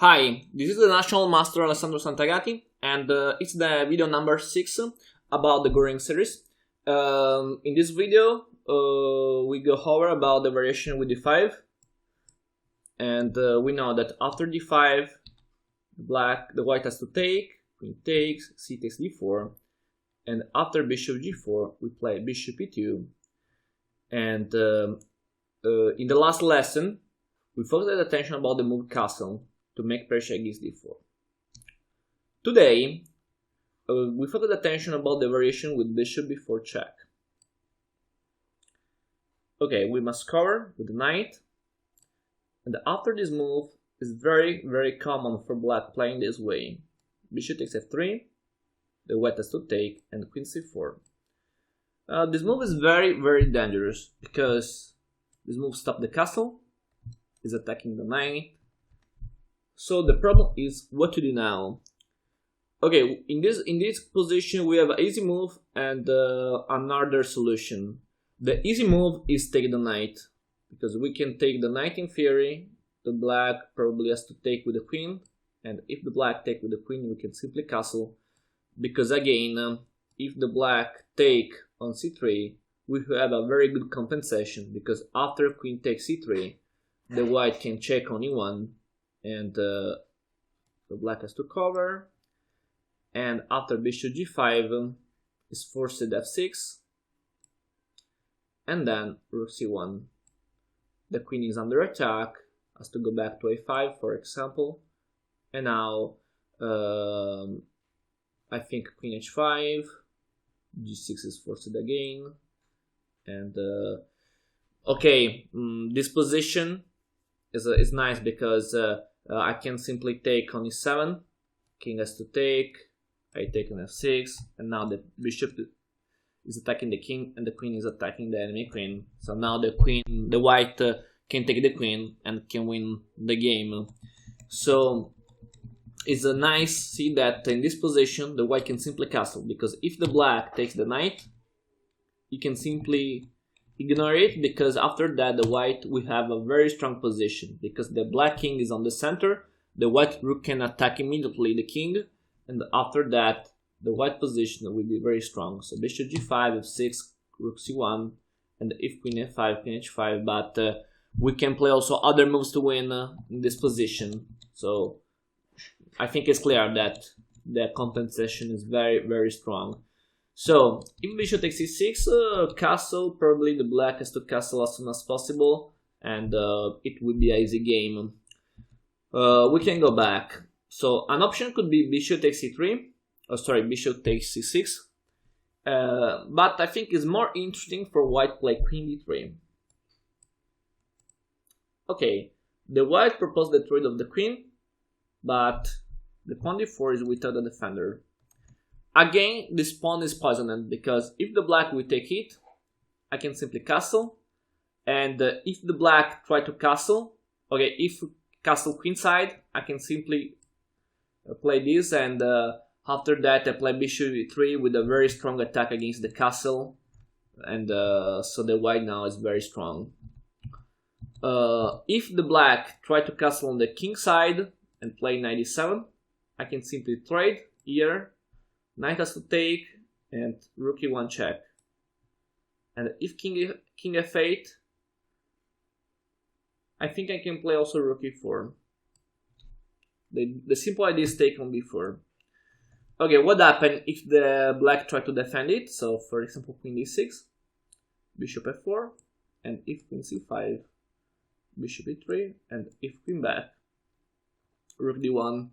Hi, this is the National Master Alessandro Santagati, and it's the video number 6 about the Goring Series. In this video, we go over about the variation with d5, and we know that after d5, the white has to take, queen takes, c takes d4, and after bishop g4, we play bishop e2, and in the last lesson, we focused attention about the move castle to make pressure against d4. Today, we focus attention about the variation with bishop b4 check. Okay, we must cover with the knight, and after this move, it's very common for black playing this way. Bishop takes f3, the white has to take, and queen c4. This move is very dangerous because this move stops the castle, is attacking the knight. So the problem is what to do now. Okay, in this position we have an easy move and another solution. The easy move is take the knight, because we can take the knight in theory. The black probably has to take with the queen, and if the black take with the queen, we can simply castle. Because again, if the black take on c3, we have a very good compensation, because after queen takes c3, the white can check on e1. And the black has to cover, and after bishop g5 is forced f6, and then rook c1. The queen is under attack, has to go back to a5 for example, and now I think queen h5, g6 is forced again, and okay, this position is nice because I can simply take on e7, king has to take, I take on f6, and now the bishop is attacking the king and the queen is attacking the enemy queen. So now the white can take the queen and can win the game. So it's a nice see that in this position the white can simply castle, because if the black takes the knight, you can simply ignore it, because after that the white will have a very strong position, because the black king is on the center, the white rook can attack immediately the king, and after that the white position will be very strong. So bishop g5, f6, rook c1, and if queen f5, queen h5, but we can play also other moves to win in this position. So I think it's clear that the compensation is very strong. So if bishop takes e6, castle, probably the black has to castle as soon as possible, and it would be an easy game. We can go back. So an option could be bishop takes e3, bishop takes c6, but I think it's more interesting for white play queen d3. Okay, the white proposed the trade of the queen, but the pawn d4 is without a defender. Again, this pawn is poisoned, because if the black will take it, I can simply castle, and if the black try to castle, okay, if castle queenside, I can simply play this, and after that I play bishop e3 with a very strong attack against the castle, and so the white now is very strong. If the black try to castle on the king side and play knight e7, I can simply trade here. Knight has to take, and rook e1 check. And if king f8, I think I can play also rook e4. The simple idea is take on b4. Okay, what happens if the black try to defend it? So for example, queen d6, bishop f4, and if queen c5, bishop e3, and if queen back, rook d1.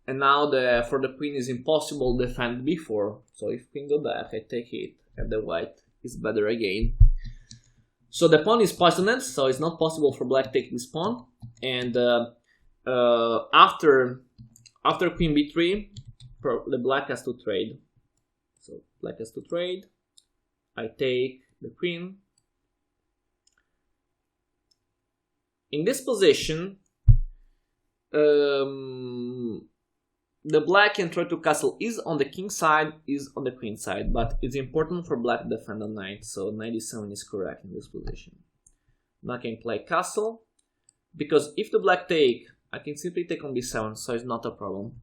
And now for the queen is impossible to defend b4, so if queen go back, I take it, and the white is better again. So the pawn is poisoned, so it's not possible for black to take this pawn. And after queen b3, the black has to trade. So black has to trade. I take the queen. In this position, the black can try to castle is on the king side, is on the queen side, but it's important for black to defend the knight, so knight e7 is correct in this position. Now I can play castle, because if the black take, I can simply take on b7, so it's not a problem.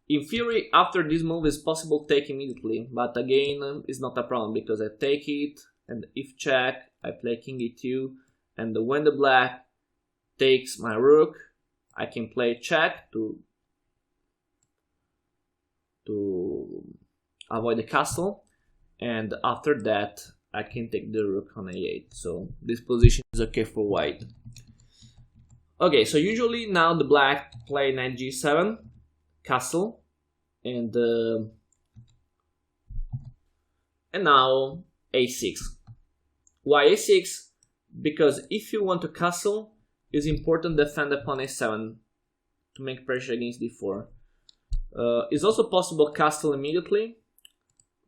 In theory, after this move is possible to take immediately, but again, it's not a problem because I take it, and if check, I play king e2, and when the black takes my rook, I can play check to avoid the castle, and after that, I can take the rook on a8. So this position is okay for white. Okay, so usually now the black play knight g7, castle, and now a6. Why a6? Because if you want to castle, it's important to defend upon a7 to make pressure against d4. It's also possible castle immediately,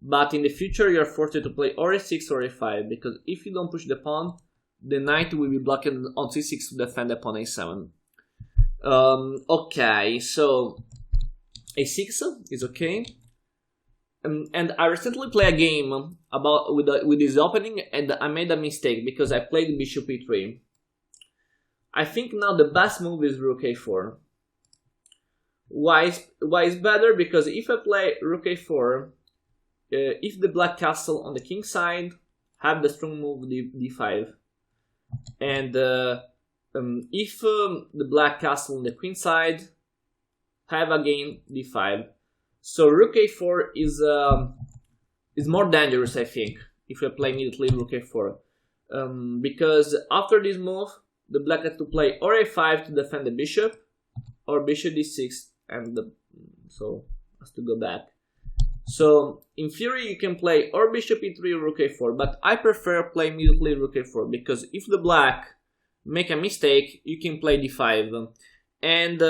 but in the future you're forced to play or a6 or a5, because if you don't push the pawn, the knight will be blocked on c6 to defend upon a7. Okay, so a6 is okay. And I recently played a game about with this opening, and I made a mistake because I played bishop e3. I think now the best move is rook a4. Why is better? Because if I play rook a4, if the black castle on the king side, have the strong move d5, and if the black castle on the queen side, have again d5. So rook a4 is more dangerous, I think, if you play immediately rook a4, because after this move, the black has to play or a5 to defend the bishop, or bishop d6, and so has to go back. So in theory, you can play or bishop e3 or rook a4, but I prefer play immediately rook a4, because if the black make a mistake, you can play d5. And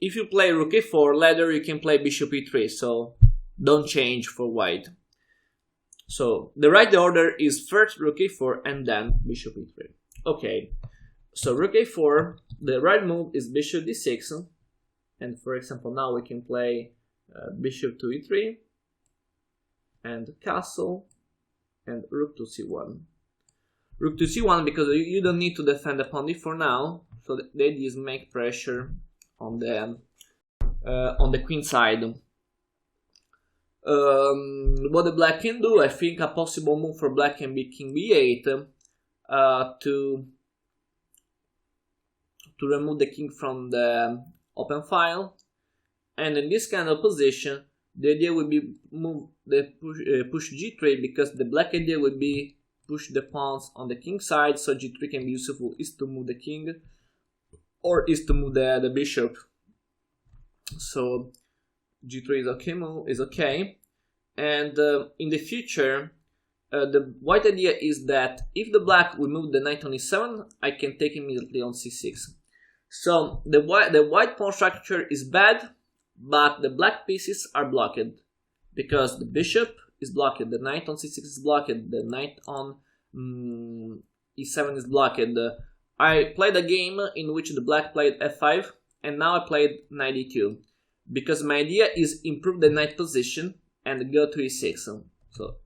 if you play rook a4, later you can play bishop e3, so don't change for white. So the right order is first rook a4 and then bishop e3. Okay, so rook a4, the right move is bishop d6, and for example now we can play bishop to e3, and castle, and rook to c1. Rook to c1 because you don't need to defend the pawn d4 now, so the idea is make pressure on the queen side. What the black can do, I think a possible move for black can be king b8 to remove the king from the open file, and in this kind of position, the idea would be push g3, because the black idea would be push the pawns on the king side, so g3 can be useful is to move the king or is to move the bishop. So g3 is okay, and in the future the white idea is that if the black will move the knight on e7, I can take immediately on c6. So the white pawn structure is bad, but the black pieces are blocked, because the bishop is blocked, the knight on c6 is blocked, the knight on e7 is blocked. I played a game in which the black played f5, and now I played knight e2, because my idea is improve the knight position and go to e6. So,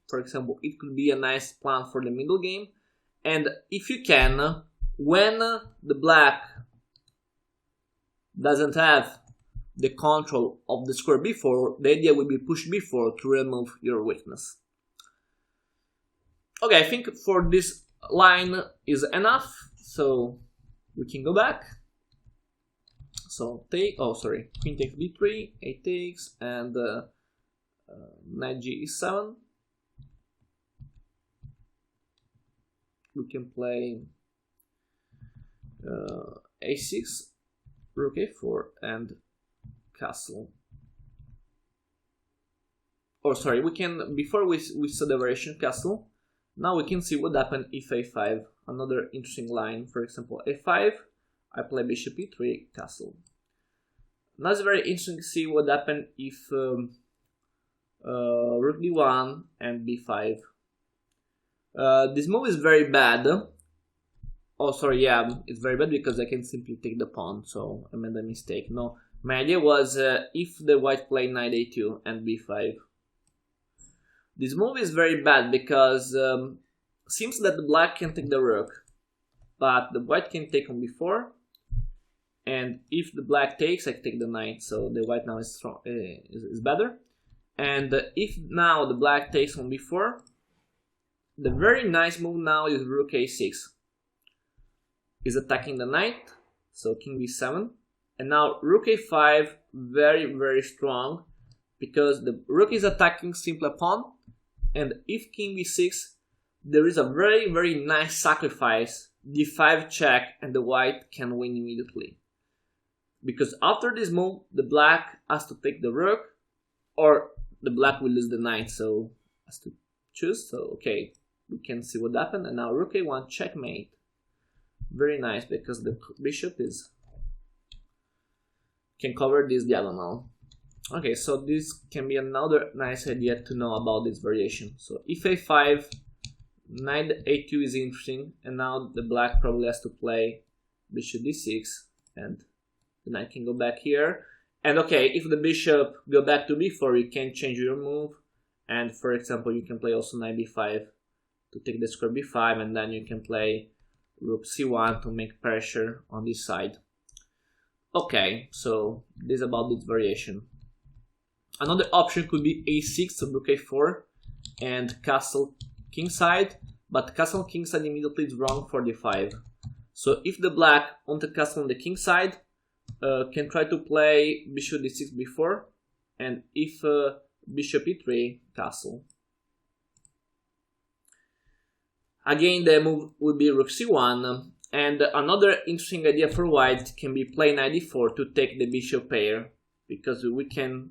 for example, it could be a nice plan for the middle game. And if you can, when the black doesn't have the control of the square b4, the idea will be push b4 to remove your weakness. Okay, I think for this line is enough, so we can go back. So take, queen takes b3, a takes, and knight g7. We can play a6, rook a4, and castle. We can, before we saw the variation castle, now we can see what happened if a5, another interesting line. For example, a5, I play bishop e3, castle. Now it's very interesting to see what happened if rook d1 and b5. This move is very bad. It's very bad because I can simply take the pawn, so I made a mistake. No, my idea was if the white play knight a2 and b5. This move is very bad because seems that the black can take the rook, but the white can take on b4, and if the black takes, I take the knight, so the white now is strong, is better. And if now the black takes on b4, the very nice move now is rook a6. Is attacking the knight, so king b7, and now rook a5, very strong, because the rook is attacking simply a pawn, and if king b6, there is a very nice sacrifice, d5 check, and the white can win immediately. Because after this move, the black has to take the rook, or the black will lose the knight, so has to choose. So okay, we can see what happened, and now rook a1, checkmate. Very nice, because the bishop can cover this diagonal. Okay, so this can be another nice idea to know about this variation. So if a5, knight a2 is interesting, and now the black probably has to play bishop d6, and the knight can go back here. And okay, if the bishop go back to b4, you can change your move, and for example, you can play also knight b5 to take the square b5, and then you can play rook c1 to make pressure on this side. Okay, so this is about this variation. Another option could be a6, so rook a4, and castle kingside, but castle kingside immediately is wrong for d5. So if the black on the castle on the kingside, can try to play bishop d6 before, and if bishop e3, castle. Again, the move will be rook c1, and another interesting idea for white can be play knight d4 to take the bishop pair, because we can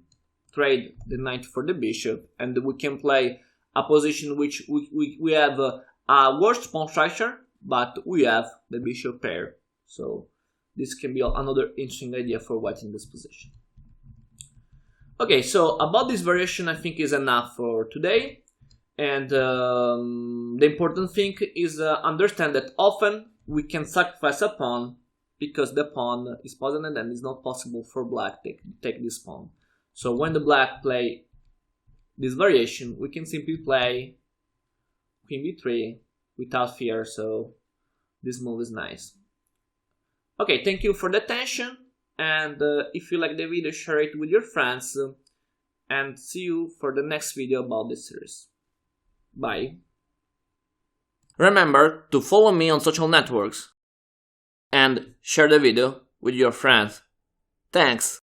trade the knight for the bishop, and we can play a position which we have a worse pawn structure, but we have the bishop pair. So this can be another interesting idea for white in this position. Okay, so about this variation I think is enough for today. And the important thing is understand that often we can sacrifice a pawn because the pawn is positioned and it's not possible for black to take this pawn. So when the black play this variation, we can simply play queen b3 without fear, so this move is nice. Okay, thank you for the attention, and if you like the video, share it with your friends, and see you for the next video about this series. Bye. Remember to follow me on social networks and share the video with your friends. Thanks.